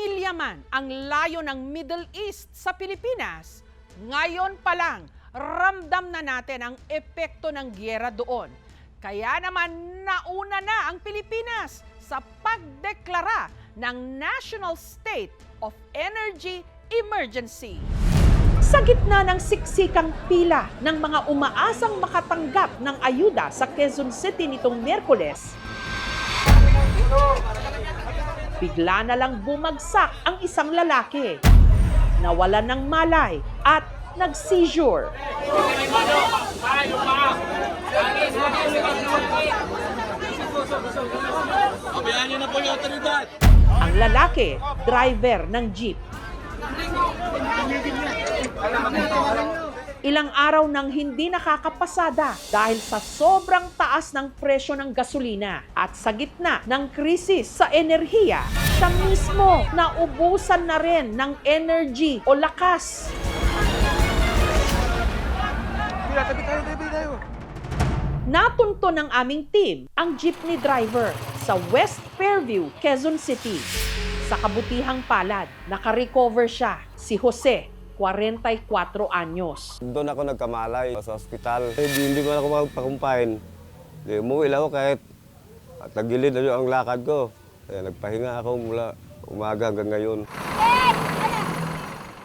Pamilya man ang layo ng Middle East sa Pilipinas, ngayon pa lang ramdam na natin ang epekto ng giyera doon. Kaya naman nauna na ang Pilipinas sa pagdeklara ng National State of Energy Emergency. Sa gitna ng siksikang pila ng mga umaasang makatanggap ng ayuda sa Quezon City nitong Miyerkules, bigla na lang bumagsak ang isang lalaki. Nawalan ng malay at nag-seizure. Abayan niyo na po yung otoridad. Ang lalaki, driver ng jeep. Ilang araw nang hindi nakakapasada dahil sa sobrang taas ng presyo ng gasolina at sa gitna ng krisis sa enerhiya, siya mismo naubusan na rin ng energy o lakas. Tabi tayo. Natunto ng aming team ang jeepney driver sa West Fairview, Quezon City. Sa kabutihang palad, nakarecover siya, si Jose, 44 anyos. Doon ako nagkamalay sa ospital. Hindi man ako magpakumpain. Umuwi lang ako kahit tagilid na ang lakad ko. Kaya nagpahinga ako mula umaga hanggang ngayon.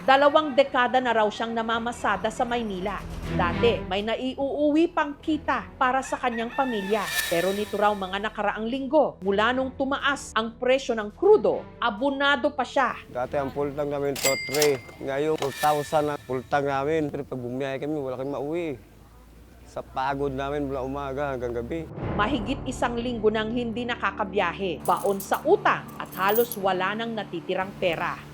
2 dekada na raw siyang namamasada sa Maynila. Dati, may naiuuwi pang kita para sa kanyang pamilya. Pero nito raw mga nakaraang linggo, mula nung tumaas ang presyo ng krudo, abonado pa siya. Dati ang full tank namin to 3. Ngayon 4,000 na full tank namin. Pero pag bumiyahe kami, wala kami mauwi. Sa pagod namin mula umaga hanggang gabi. Mahigit 1 linggo nang hindi nakakabiyahe, baon sa utang at halos wala nang natitirang pera.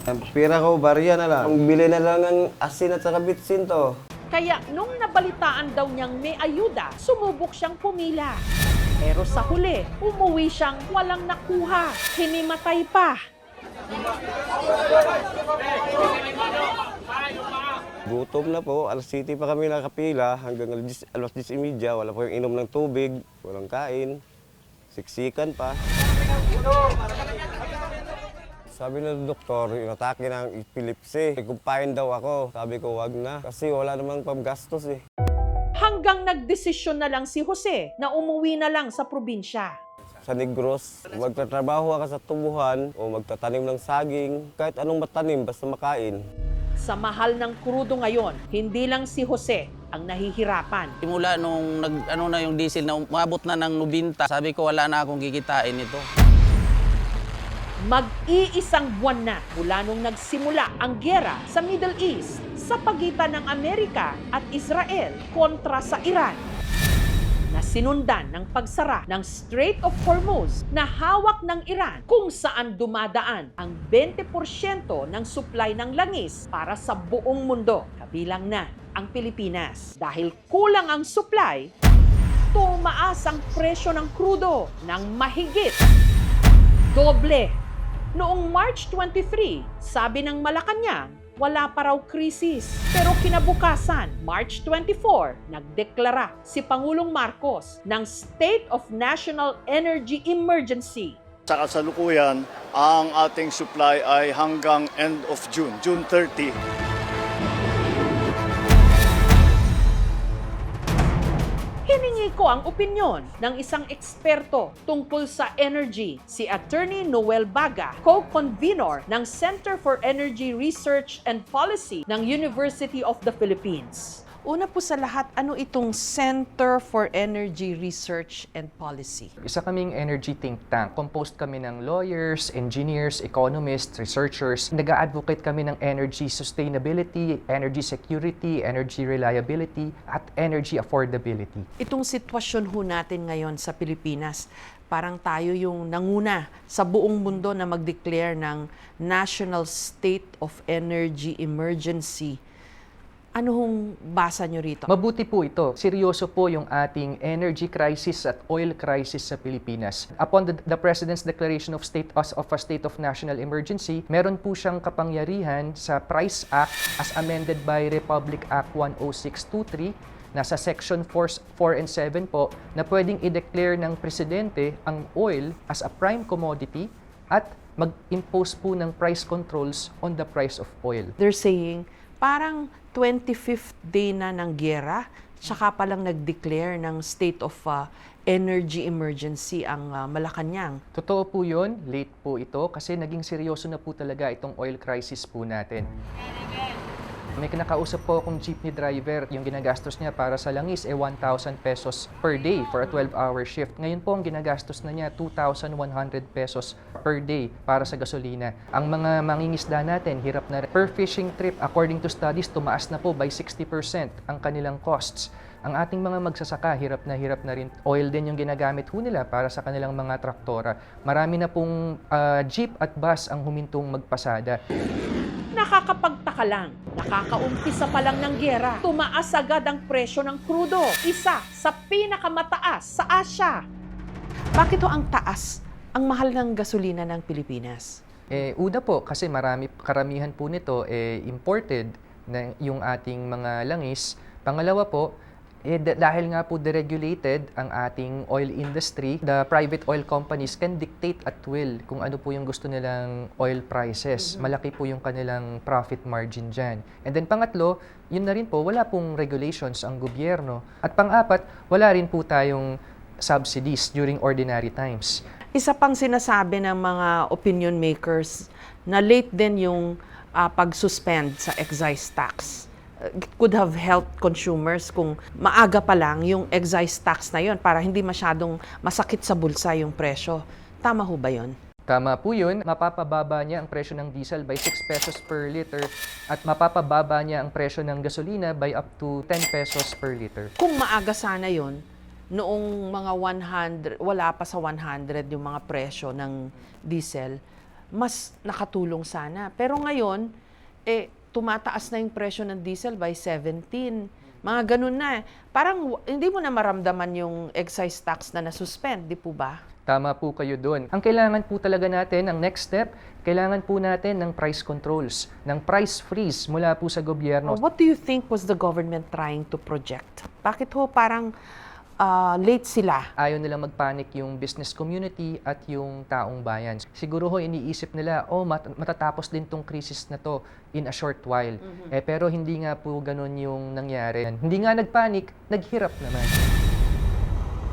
Ang pira ko, barya na lang. Ang bili na lang ng asin at saka bitsin to. Kaya nung nabalitaan daw niyang may ayuda, sumubok siyang pumila. Pero sa huli, umuwi siyang walang nakuha. Hinimatay pa. Gutom na po. Alas 7 pa kami nakapila. Hanggang alas 10:30. Wala po yung inom ng tubig. Walang kain. Siksikan pa. Sabi ng doktor, inatake ng epilepsy. Kumpain daw ako. Sabi ko, wag na. Kasi wala namang pamgastos eh. Hanggang nagdesisyon na lang si Jose na umuwi na lang sa probinsya. Sa Negros, magtatrabaho ka sa tubuhan o magtatanim ng saging. Kahit anong matanim, basta makain. Sa mahal ng krudo ngayon, hindi lang si Jose ang nahihirapan. Simula nung na yung diesel na umabot na ng 90, sabi ko wala na akong kikitain ito. Mag-iisang buwan na mula nung nagsimula ang giyera sa Middle East sa pagitan ng Amerika at Israel kontra sa Iran, na sinundan ng pagsara ng Strait of Hormuz na hawak ng Iran kung saan dumadaan ang 20% ng supply ng langis para sa buong mundo, kabilang na ang Pilipinas. Dahil kulang ang supply, tumaas ang presyo ng krudo ng mahigit doble. Noong March 23, sabi ng Malacanang, wala pa raw krisis. Pero kinabukasan, March 24, nagdeklara si Pangulong Marcos ng State of National Energy Emergency. Sa kasalukuyan, ang ating supply ay hanggang end of June, June 30. Hiningi ko ang opinyon ng isang eksperto tungkol sa energy, si Attorney Noel Baga, co-convenor ng Center for Energy Research and Policy ng University of the Philippines. Una po sa lahat, ano itong Center for Energy Research and Policy? Isa kaming energy think tank. Composed kami ng lawyers, engineers, economists, researchers. Nag-a-advocate kami ng energy sustainability, energy security, energy reliability, at energy affordability. Itong sitwasyon ho natin ngayon sa Pilipinas, parang tayo yung nanguna sa buong mundo na mag-declare ng National State of Energy Emergency. Ano hong basa nyo rito? Mabuti po ito. Seryoso po yung ating energy crisis at oil crisis sa Pilipinas. Upon the President's Declaration of a State of National Emergency, meron po siyang kapangyarihan sa Price Act as amended by Republic Act 10623 nasa Section 4 and 7 po na pwedeng i-declare ng Presidente ang oil as a prime commodity at mag-impose po ng price controls on the price of oil. They're saying, parang 25th day na ng giyera, tsaka palang nag-declare ng state of energy emergency ang Malacanang. Totoo po yun, late po ito kasi naging seryoso na po talaga itong oil crisis po natin. May kinakausap po akong jeepney driver, yung ginagastos niya para sa langis 1,000 pesos per day for a 12-hour shift. Ngayon po ang ginagastos na niya 2,100 pesos per day para sa gasolina. Ang mga mangingisda natin, hirap na rin. Per fishing trip, according to studies, tumaas na po by 60% ang kanilang costs. Ang ating mga magsasaka, hirap na rin. Oil din yung ginagamit ho nila para sa kanilang mga traktora. Marami na pong jeep at bus ang humintong magpasada. Nakakapagtaka lang, nakakaumpisa pa lang ng giyera, tumaas agad ang presyo ng krudo, isa sa pinakamataas sa Asia. Bakit ho ang taas, ang mahal ng gasolina ng Pilipinas? Una po, kasi karamihan po nito imported na yung ating mga langis. Pangalawa po, dahil nga po deregulated ang ating oil industry, the private oil companies can dictate at will kung ano po yung gusto nilang oil prices. Malaki po yung kanilang profit margin dyan. And then pangatlo, yun na rin po, wala pong regulations ang gobyerno. At pang-apat, wala rin po tayong subsidies during ordinary times. Isa pang sinasabi ng mga opinion makers na late din yung pag-suspend sa excise tax. It could have helped consumers kung maaga pa lang yung excise tax na yon para hindi masyadong masakit sa bulsa yung presyo. Tama ho ba yon? Tama po yun. Mapapababa niya ang presyo ng diesel by 6 pesos per liter at mapapababa niya ang presyo ng gasolina by up to 10 pesos per liter. Kung maaga sana yon, noong mga 100, wala pa sa 100 yung mga presyo ng diesel, mas nakatulong sana. Pero ngayon, tumataas na yung presyo ng diesel by 17. Mga ganun na. Parang hindi mo na maramdaman yung excise tax na nasuspend, di po ba? Tama po kayo doon. Ang kailangan po talaga natin, ang next step, kailangan po natin ng price controls, ng price freeze mula po sa gobyerno. What do you think was the government trying to project? Bakit ho parang late sila? Ayaw nilang magpanic yung business community at yung taong bayan. Siguro ho iniisip nila, matatapos din tong krisis na to in a short while. Pero hindi nga po ganun yung nangyari. Hindi nga nagpanic, naghirap naman.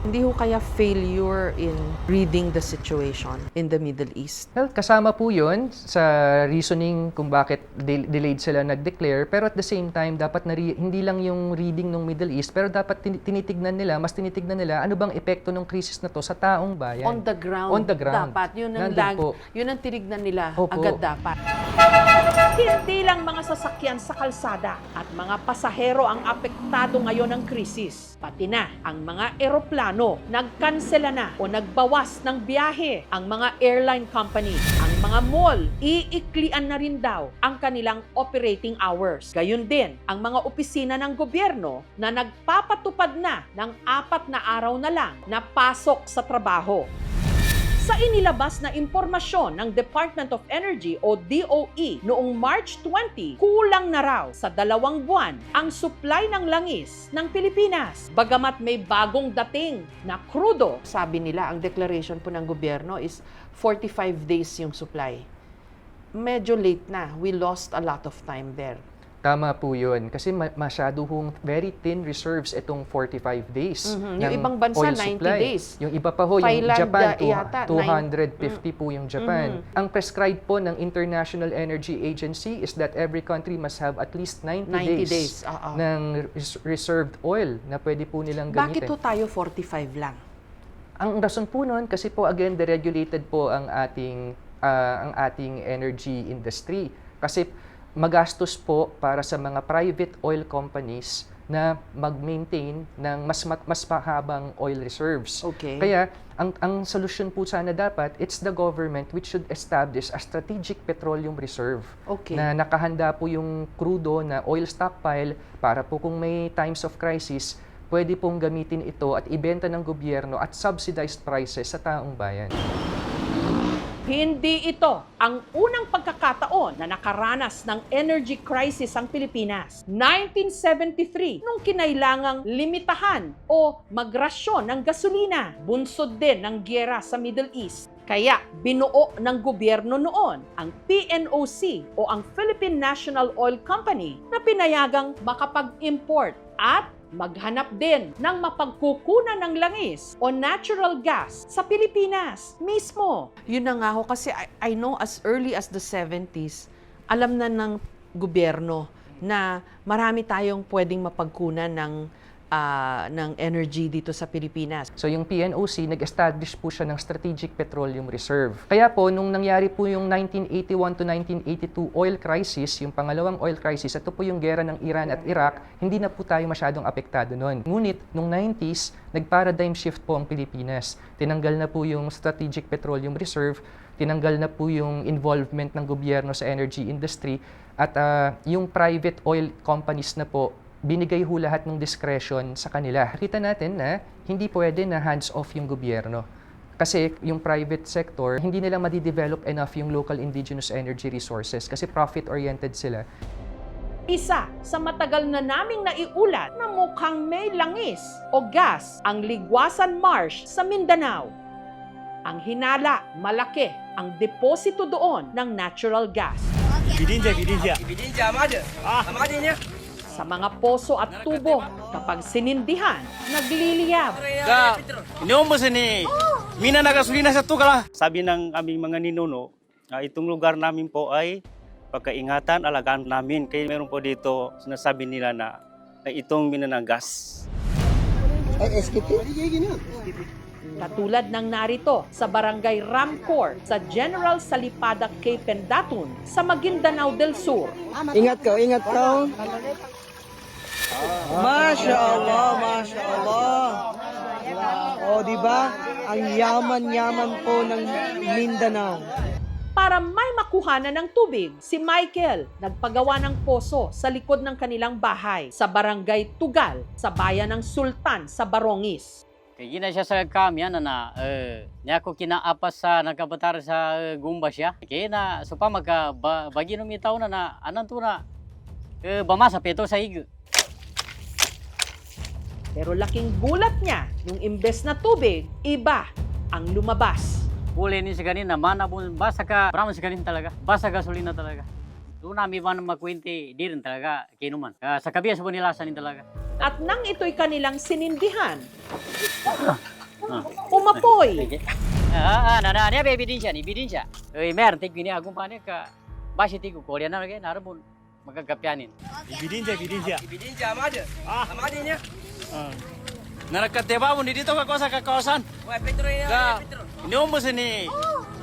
Hindi ho kaya failure in reading the situation in the Middle East? Well, kasama po yun sa reasoning kung bakit delayed sila nag-declare. Pero at the same time, dapat hindi lang yung reading ng Middle East, pero dapat tinitignan nila ano bang epekto ng krisis na to sa taong bayan. On the ground. On the ground. Dapat. Yun ang tinignan nila. Opo. Agad dapat. Hindi lang mga sasakyan sa kalsada at mga pasahero ang apektado ngayon ng krisis. Pati na ang mga eroplano nagkansela na o nagbawas ng biyahe. Ang mga airline company, ang mga mall, iiklian na rin daw ang kanilang operating hours. Gayun din ang mga opisina ng gobyerno na nagpapatupad na ng 4 na araw na lang na pasok sa trabaho. Sa inilabas na impormasyon ng Department of Energy o DOE noong March 20, kulang na raw sa 2 buwan ang supply ng langis ng Pilipinas. Bagamat may bagong dating na krudo, sabi nila ang declaration po ng gobyerno is 45 days yung supply. Medyo late na. We lost a lot of time there. Tama po yun. Kasi masyado hong very thin reserves itong 45 days. Yung ng ibang bansa, oil 90 supply. days. Yung iba pa ho, yung Thailand, Japan, yata, 250 po yung Japan. Ang prescribed po ng International Energy Agency is that every country must have at least 90 days ng reserved oil na pwede po nilang gamitin. Bakit to tayo 45 lang? Ang rason po nun, kasi po again, deregulated po ang ating energy industry. Kasi magastos po para sa mga private oil companies na mag-maintain ng mas mahabang oil reserves. Okay. Kaya ang solusyon po sana dapat, it's the government which should establish a strategic petroleum reserve. Okay. Na nakahanda po yung crudo na oil stockpile para po kung may times of crisis, pwede pong gamitin ito at ibenta ng gobyerno at subsidized prices sa taong bayan. Hindi ito ang unang pagkakataon na nakaranas ng energy crisis ang Pilipinas. 1973, nung kinailangang limitahan o magrasyon ng gasolina, bunsod din ng giyera sa Middle East. Kaya binuo ng gobyerno noon ang PNOC o ang Philippine National Oil Company na pinayagang makapag-import at maghanap din ng mapagkukunan ng langis o natural gas sa Pilipinas mismo. Yun na nga ho, kasi I know as early as the 70s, alam na ng gobyerno na marami tayong pwedeng mapagkunan ng energy dito sa Pilipinas. So yung PNOC, nag-establish po siya ng Strategic Petroleum Reserve. Kaya po, nung nangyari po yung 1981 to 1982 oil crisis, yung pangalawang oil crisis, ito po yung gera ng Iran at Iraq, hindi na po tayo masyadong apektado noon. Ngunit, nung 90s, nag-paradigm shift po ang Pilipinas. Tinanggal na po yung Strategic Petroleum Reserve, tinanggal na po yung involvement ng gobyerno sa energy industry, at yung private oil companies na po, binigay ho lahat ng discretion sa kanila. Kita natin na hindi pwede na hands-off yung gobyerno. Kasi yung private sector, hindi nila madidevelop enough yung local indigenous energy resources kasi profit-oriented sila. Isa sa matagal na naming naiulat na mukhang may langis o gas ang Ligwasan Marsh sa Mindanao. Ang hinala, malaki ang deposito doon ng natural gas. Sa mga poso at tubo, kapag sinindihan, nagliliyab. Inuumbos ni mina na gasolina sa tukala. Sabi ng aming mga ninuno, itong lugar namin po ay pagkaingatan, alagaan namin. Kaya meron po dito, sinasabi nila na itong mina ng gas. Katulad ng narito sa Barangay Ramcor sa General Salipada, Cape Pendatun sa Maguindanao del Sur. Ingat ka. Masya Allah, Masya Allah. O, di ba? Ang yaman-yaman po ng Mindanao. Para may makuhanan ng tubig, si Michael nagpagawa ng poso sa likod ng kanilang bahay sa Barangay Tugal sa bayan ng Sultan sa Barongis. Kaya gina siya sa kami, niya ko kinaapas sa nagkabatar sa gumba siya. Kaya na, so pa magkabagi nung itaw na anan to na, bamasa peto sa hig. Pero laking gulat niya nung imbes na tubig, iba ang lumabas. Huli ni sa kanina, mana po, basa ka, parang sa kanina talaga, basa gasolina talaga. Doon namin man makwente, di rin talaga kinuman. Sa kabiya sa punilasan din talaga. At nang ito'y kanilang sinindihan, umapoy. Niya ebidensya, ebidensya. Meron, tig gini agong panik ka, basi tigo, Korea na lagi, narabon, magkagapyanin. Ebidensya. Amade niya. Narakateba mo dito ka sa kakawasan. Inuumbos ni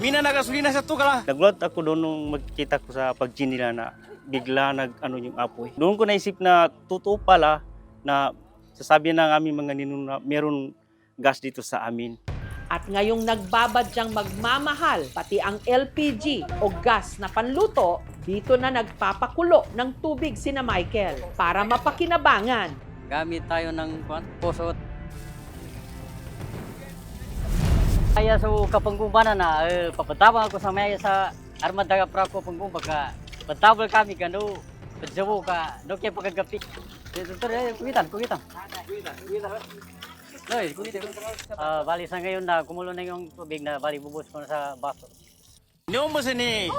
mina na gasolina sa tukala. Nagulat ako doon nung magkita ko sa pag-gin nila na bigla yung apoy. Doon ko naisip na totoo pala na sasabi ng aming mga ninuno na meron gas dito sa amin. At ngayong nagbabadyang magmamahal, pati ang LPG o gas na panluto, dito na nagpapakulo ng tubig sina Michael para mapakinabangan. Gamit tayo ng poso. Kaya sa kapanggubanan na, papatabang ako sa maya sa Armada Prako Panggumba ka, patabal kami ka, no, padyawo ka, no kaya pagkagapi. Kumitan. Bali sa ngayon na kumulo na yung tubig na bali bubus ko na sa baso. Inuumbos ni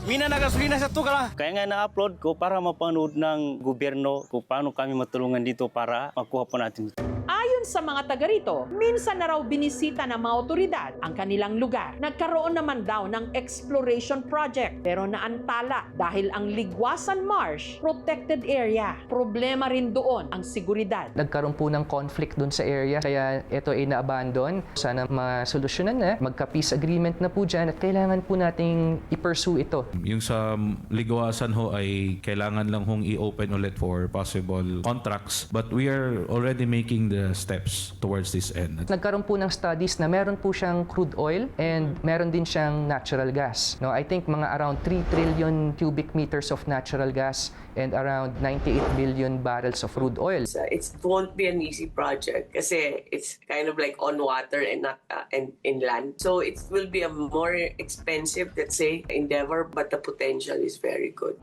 mina na gasolina sa tukala. Kaya nga na-upload ko para mapanood ng gobyerno kung paano kami matulungan dito para makuha po natin. Ayon sa mga taga rito, minsan na raw binisita ng mga otoridad ang kanilang lugar. Nagkaroon naman daw ng exploration project pero naantala dahil ang Ligwasan Marsh protected area. Problema rin doon ang seguridad. Nagkaroon po ng conflict doon sa area, kaya ito ay na-abandon. Sana masolusyonan na, magka-peace agreement na po dyan at kailangan po nating i-pursue ito. Yung sa Ligwasan ho ay kailangan lang hong i-open ulit for possible contracts, but we are already making the steps towards this end. Nagkaroon po ng studies na meron po siyang crude oil and meron din siyang natural gas. No, I think mga around 3 trillion cubic meters of natural gas and around 98 billion barrels of crude oil. It won't be an easy project kasi it's kind of like on water and not in land. So it will be a more expensive, let's say, endeavor, but the potential is very good.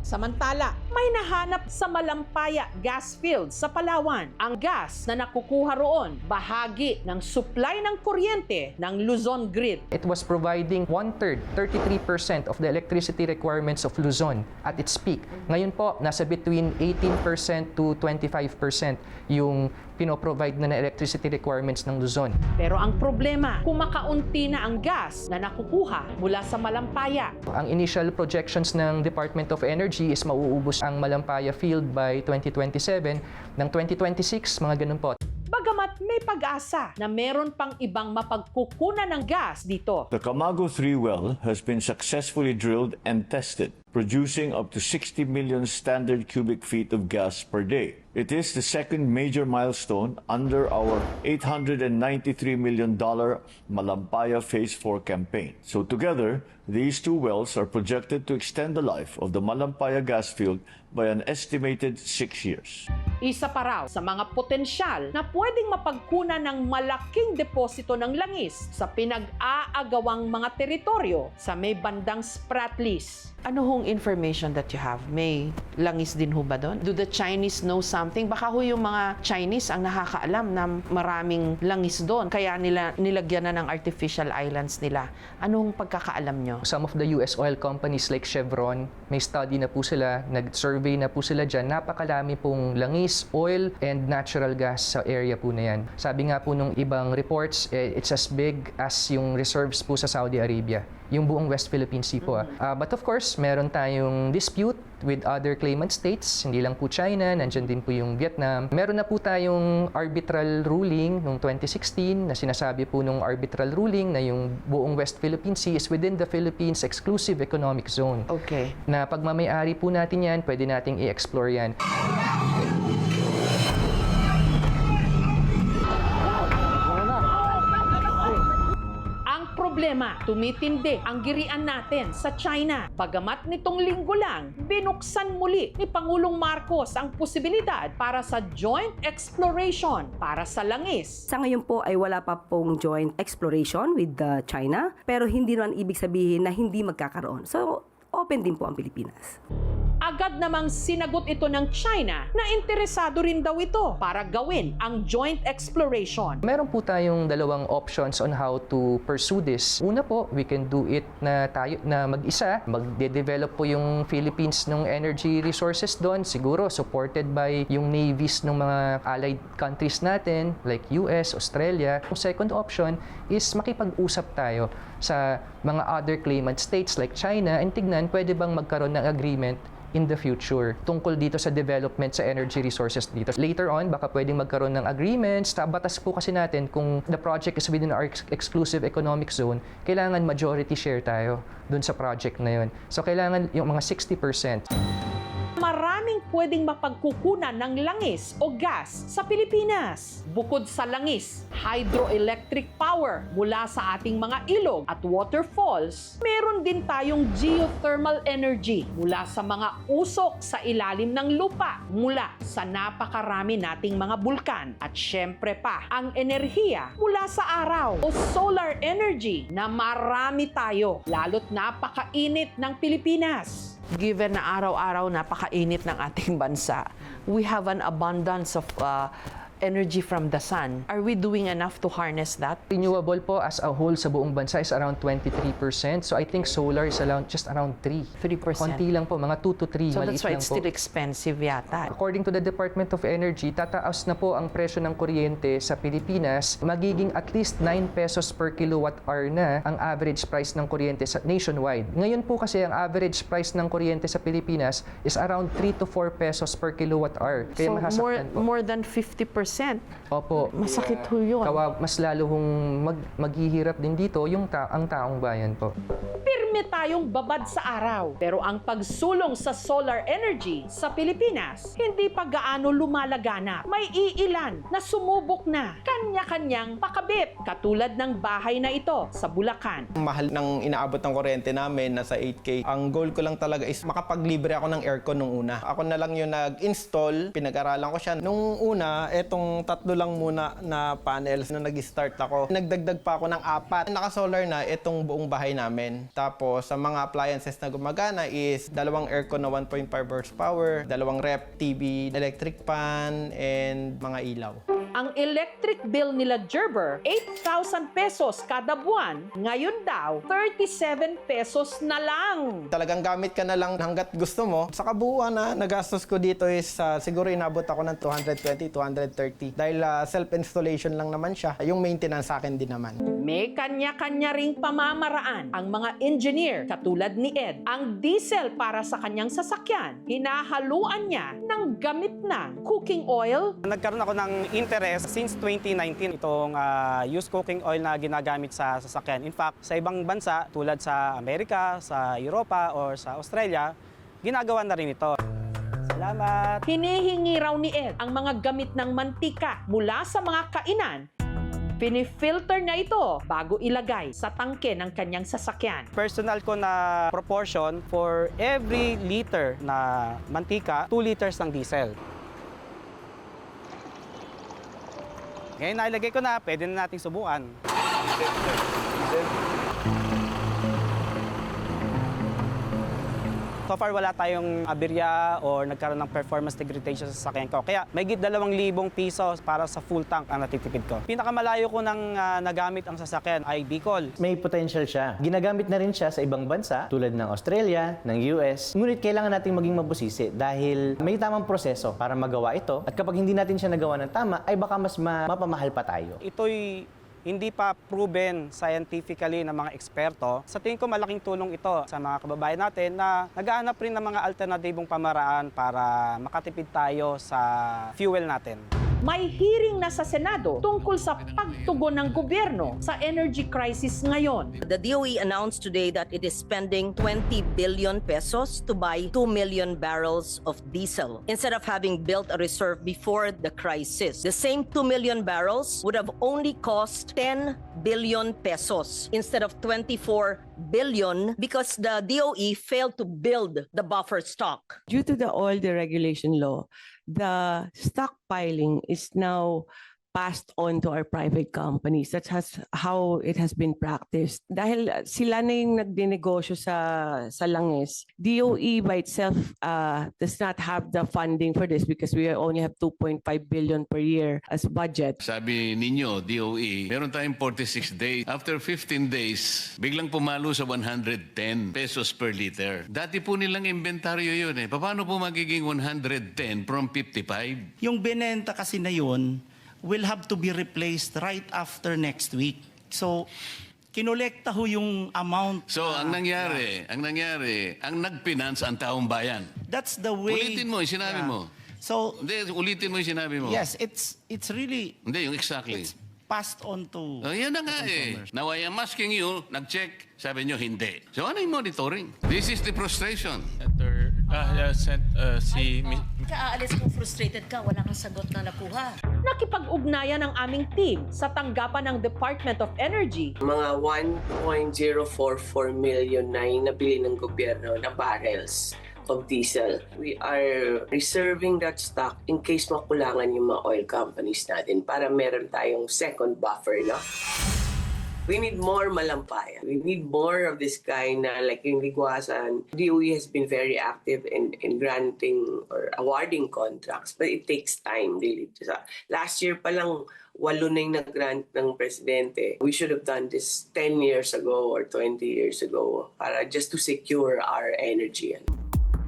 Samantala, may nahanap sa Malampaya gas field sa Palawan. Ang gas na nakukuha roon, bahagi ng supply ng kuryente ng Luzon Grid. It was providing 1/3, 33% of the electricity requirements of Luzon at its peak. Ngayon po, nasa between 18% to 25% yung pinoprovide na electricity requirements ng Luzon. Pero ang problema, kumakaunti na ang gas na nakukuha mula sa Malampaya. Ang initial projections ng Department of Energy is mauubos ang Malampaya field by 2027. Ng 2026, mga ganun po. Bagamat may pag-asa na meron pang ibang mapagkukunan ng gas dito. The Camago 3 well has been successfully drilled and tested, producing up to 60 million standard cubic feet of gas per day. It is the second major milestone under our $893 million Malampaya Phase 4 campaign. So together, these two wells are projected to extend the life of the Malampaya gas field by an estimated 6 years. Isa pa raw sa mga potensyal na pwedeng mapagkunan ng malaking deposito ng langis sa pinag-aagawang mga teritoryo sa may bandang Spratlys. Ano hong information that you have? May langis din ho ba doon? Do the Chinese know something? Baka ho yung mga Chinese ang nakakaalam na maraming langis doon. Kaya nilagyan na ng artificial islands nila. Anong pagkakaalam nyo? Some of the US oil companies like Chevron, may study na po sila, nag-survey na po sila dyan. Napakalami pong langis, oil, and natural gas sa area po na yan. Sabi nga po nung ibang reports, it's as big as yung reserves po sa Saudi Arabia. Yung buong West Philippine Sea po. But of course, meron tayong dispute with other claimant states. Hindi lang po China, nandyan din po yung Vietnam. Meron na po tayong arbitral ruling noong 2016 na sinasabi po nung arbitral ruling na yung buong West Philippine Sea is within the Philippines Exclusive Economic Zone. Okay. Na pag mamay-ari po natin yan, pwede nating i-explore yan. Problema, tumitindi ang girian natin sa China. Bagamat nitong linggo lang, binuksan muli ni Pangulong Marcos ang posibilidad para sa joint exploration para sa langis. Sa ngayon po ay wala pa pong joint exploration with China, pero hindi naman ibig sabihin na hindi magkakaroon. So, open din po ang Pilipinas. Agad namang sinagot ito ng China na interesado rin daw ito para gawin ang joint exploration. Meron po tayong dalawang options on how to pursue this. Una po, we can do it na tayo na mag-isa. Magde-develop po yung Philippines ng energy resources doon, siguro supported by yung navies ng mga allied countries natin like US, Australia. Yung second option is makipag-usap tayo sa mga other claimant states like China and tignan pwede bang magkaroon ng agreement in the future tungkol dito sa development sa energy resources dito. Later on, baka pwedeng magkaroon ng agreements. Batas po kasi natin kung the project is within our exclusive economic zone, kailangan majority share tayo dun sa project na yun. So kailangan yung mga 60%. Maraming pwedeng mapagkukunan ng langis o gas sa Pilipinas. Bukod sa langis, hydroelectric power mula sa ating mga ilog at waterfalls, meron din tayong geothermal energy mula sa mga usok sa ilalim ng lupa mula sa napakarami nating mga bulkan. At syempre pa, ang enerhiya mula sa araw o solar energy na marami tayo, lalo't napakainit ng Pilipinas. Given na araw-araw napakainit ng ating bansa, we have an abundance of energy from the sun. Are we doing enough to harness that? Renewable po as a whole sa buong bansa is around 23%. So I think solar is just around 3%. 3%. Konti lang po, mga 2 to 3. So maliit that's why lang it's po. still expensive yata. According to the Department of Energy, tataas na po ang presyo ng kuryente sa Pilipinas. Magiging at least 9 pesos per kilowatt hour na ang average price ng kuryente sa nationwide. Ngayon po kasi ang average price ng kuryente sa Pilipinas is around 3 to 4 pesos per kilowatt hour. Kaya So mahasaktan po. more than 50%. Opo. Masakit ho yun. Mas lalo hong maghihirap din dito ang taong bayan po. Pirme tayong babad sa araw. Pero ang pagsulong sa solar energy sa Pilipinas, hindi pa gaano lumalaganap. May iilan na sumubok na kanya-kanyang pakabit. Katulad ng bahay na ito sa Bulacan. Mahal ng inaabot ng kuryente namin, nasa 8K. Ang goal ko lang talaga is makapaglibre ako ng aircon nung una. Ako na lang yung nag-install, pinag-aralan ko siya. Nung una, etong 3 lang muna na panels. Nung nag-start ako, nagdagdag pa ako ng 4. Naka-solar na itong buong bahay namin. Tapos Tapos sa mga appliances na gumagana is 2 aircon na 1.5 horsepower, 2 rep TV, electric fan, and mga ilaw. Ang electric bill nila Gerber, 8,000 pesos kada buwan. Ngayon daw, 37 pesos na lang. Talagang gamit ka na lang hanggat gusto mo. Sa kabuuan na nagastos ko dito is siguro inabot ako ng 220, 230. Dahil self-installation lang naman siya. Yung maintenance sa akin din naman. May kanya-kanya ring pamamaraan ang mga engineer katulad ni Ed. Ang diesel para sa kanyang sasakyan, hinahaluan niya ng gamit na cooking oil. Nagkaroon ako ng interest since 2019 itong used cooking oil na ginagamit sa sasakyan. In fact, sa ibang bansa tulad sa Amerika, sa Europa, or sa Australia, ginagawa na rin ito. Salamat! Hinihingi raw ni Ed ang mga gamit ng mantika mula sa mga kainan. Pinifilter na ito bago ilagay sa tangke ng kanyang sasakyan. Personal ko na proportion for every liter na mantika, 2 liters ng diesel. Ngayon nailagay ko na, pwede na nating subukan. So far, wala tayong aberya or nagkaroon ng performance degradation sa sasakyan ko. Kaya may 2,000 pesos para sa full tank ang natitipid ko. Pinakamalayo ko nang nagamit ang sasakyan ay Bicol. May potential siya. Ginagamit na rin siya sa ibang bansa tulad ng Australia, ng US. Ngunit kailangan nating maging mabusisi dahil may tamang proseso para magawa ito. At kapag hindi natin siya nagawa ng tama, ay baka mas mapamahal pa tayo. Ito'y hindi pa proven scientifically ng mga eksperto. Sa tingin ko malaking tulong ito sa mga kababayan natin na naghahanap rin ng mga alternatibong pamaraan para makatipid tayo sa fuel natin. May hearing na sa Senado tungkol sa pagtugon ng gobyerno sa energy crisis ngayon. The DOE announced today that it is spending 20 billion pesos to buy 2 million barrels of diesel instead of having built a reserve before the crisis. The same 2 million barrels would have only cost 10 billion pesos instead of 24 billion because the DOE failed to build the buffer stock. Due to the oil deregulation law, the stockpiling is now passed on to our private companies. That's how it has been practiced. Dahil sila na yung nagdinegosyo sa langis, DOE by itself does not have the funding for this because we only have 2.5 billion per year as budget. Sabi ninyo, DOE, meron tayong 46 days. After 15 days, biglang pumalo sa 110 pesos per liter. Dati po nilang inventaryo yun eh. Paano po magiging 110 from 55? Yung binenta kasi na yun, will have to be replaced right after next week. So, kinolekta ho yung amount. So, ang nangyari, ang nag-finance ang taong bayan. That's the way. Ulitin mo yung sinabi mo. So, hindi, ulitin mo yung sinabi mo. Yes, it's really. Hindi, yung exactly. It's passed on to. Yan na nga eh. Now I am asking you, nag-check, sabi nyo hindi. So ano yung monitoring? This is the frustration. Kaalis kung frustrated ka, wala kang sagot na nakuha. Nakipag-ugnayan ang aming team sa tanggapan ng Department of Energy. Mga 1.044 million na nabili ng gobyerno na barrels of diesel. We are reserving that stock in case makulangan yung mga oil companies natin para meron tayong second buffer, no? We need more malampayan. We need more of this kind na like yung Ligwasan. DOE has been very active in granting or awarding contracts, but it takes time really. Last year pa lang, 8 na yung nag-grant ng presidente. We should have done this 10 years ago or 20 years ago para just to secure our energy.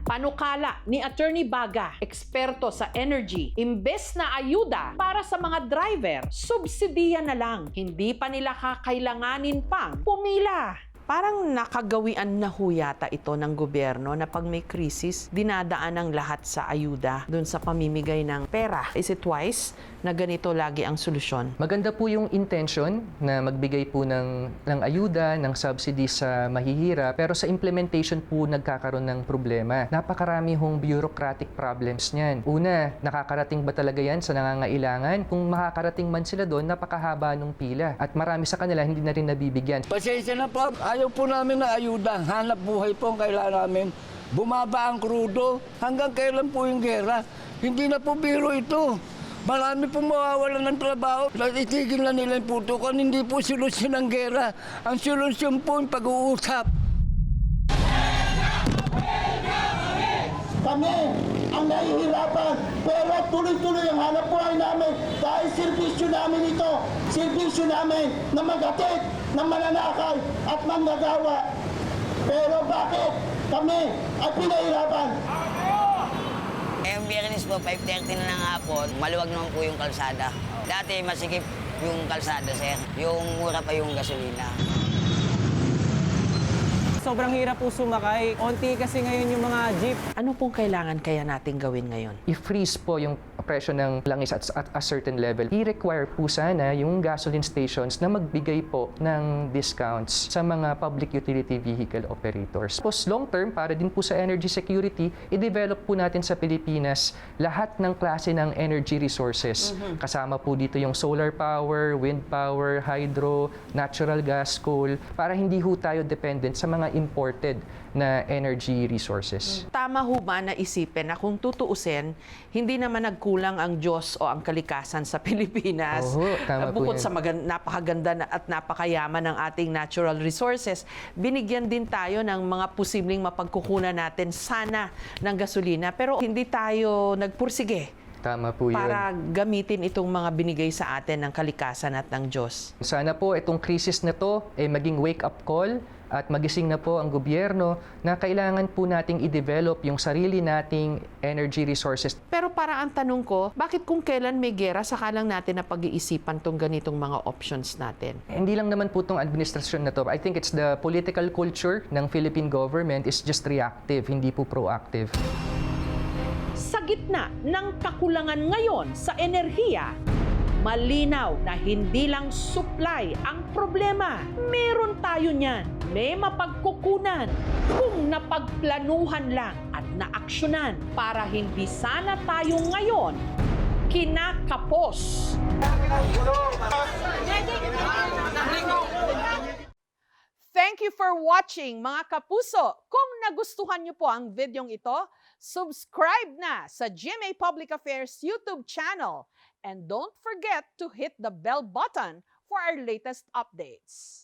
Panukala ni Attorney Baga, eksperto sa energy, imbes na ayuda para sa mga driver, subsidiya na lang. Hindi pa nila kakailanganin pang pumila. Parang nakagawian na ho yata ito ng gobyerno na pag may krisis, dinadaan ang lahat sa ayuda dun sa pamimigay ng pera. Is it wise na ganito lagi ang solusyon? Maganda po yung intention na magbigay po ng ayuda, ng subsidy sa mahihirap, pero sa implementation po nagkakaroon ng problema. Napakarami hong bureaucratic problems niyan. Una, nakakarating ba talaga yan sa nangangailangan? Kung makakarating man sila doon, napakahaba ng pila. At marami sa kanila hindi na rin nabibigyan. Pasensya na po, ayaw po namin na ayuda. Hanap buhay po ang kailangan namin. Bumaba ang krudo. Hanggang kailan po yung gera? Hindi na po biro ito. Marami pong mawawalan ng trabaho. Itigil na nila yung putukan. Hindi po solusyon ng gera. Ang solusyon po yung pag-uusap. Kami ang nahihirapan, pero tuloy-tuloy ang hanap buhay namin dahil serbisyo namin ito. Serbisyo namin na maghatid, na mananakay at manggagawa. Pero bakit kami ay pinahirapan? Ngayong Biyernes po, 5:30 na ng hapon, maluwag naman po yung kalsada. Dati masikip yung kalsada, sir. Yung mura pa yung gasolina. Sobrang hirap po sumakay. Onti kasi ngayon yung mga jeep. Ano pong kailangan kaya natin gawin ngayon? I-freeze po yung presyo ng langis at a certain level. I-require po sana yung gasoline stations na magbigay po ng discounts sa mga public utility vehicle operators. Tapos long term, para din po sa energy security, i-develop po natin sa Pilipinas lahat ng klase ng energy resources. Kasama po dito yung solar power, wind power, hydro, natural gas, coal, para hindi ho tayo dependent sa mga imported na energy resources. Tama ho ba na isipin na kung tutuusin, hindi naman nagkulang ang Diyos o ang kalikasan sa Pilipinas? Oo, tama po Bukod yan. sa napakaganda at napakayaman ng ating natural resources, binigyan din tayo ng mga posibleng mapagkukunan natin sana ng gasolina. Pero hindi tayo nagpursige Tama po yun. para gamitin itong mga binigay sa atin ng kalikasan at ng Diyos. Sana po itong krisis na to ay maging wake-up call at magising na po ang gobyerno na kailangan po nating i-develop yung sarili nating energy resources. Pero para ang tanong ko, bakit kung kailan may gera, saka lang natin na pag-iisipan tong ganitong mga options natin? Hindi lang naman po itong administrasyon na to. I think it's the political culture ng Philippine government is just reactive, hindi po proactive. Sa gitna ng kakulangan ngayon sa enerhiya, malinaw na hindi lang supply ang problema. Meron tayo niyan. May mapagkukunan kung napagplanuhan lang at naaksyonan para hindi sana tayo ngayon kinakapos. Thank you for watching, mga kapuso. Kung nagustuhan niyo po ang videong ito, subscribe na sa GMA Public Affairs YouTube channel. And don't forget to hit the bell button for our latest updates.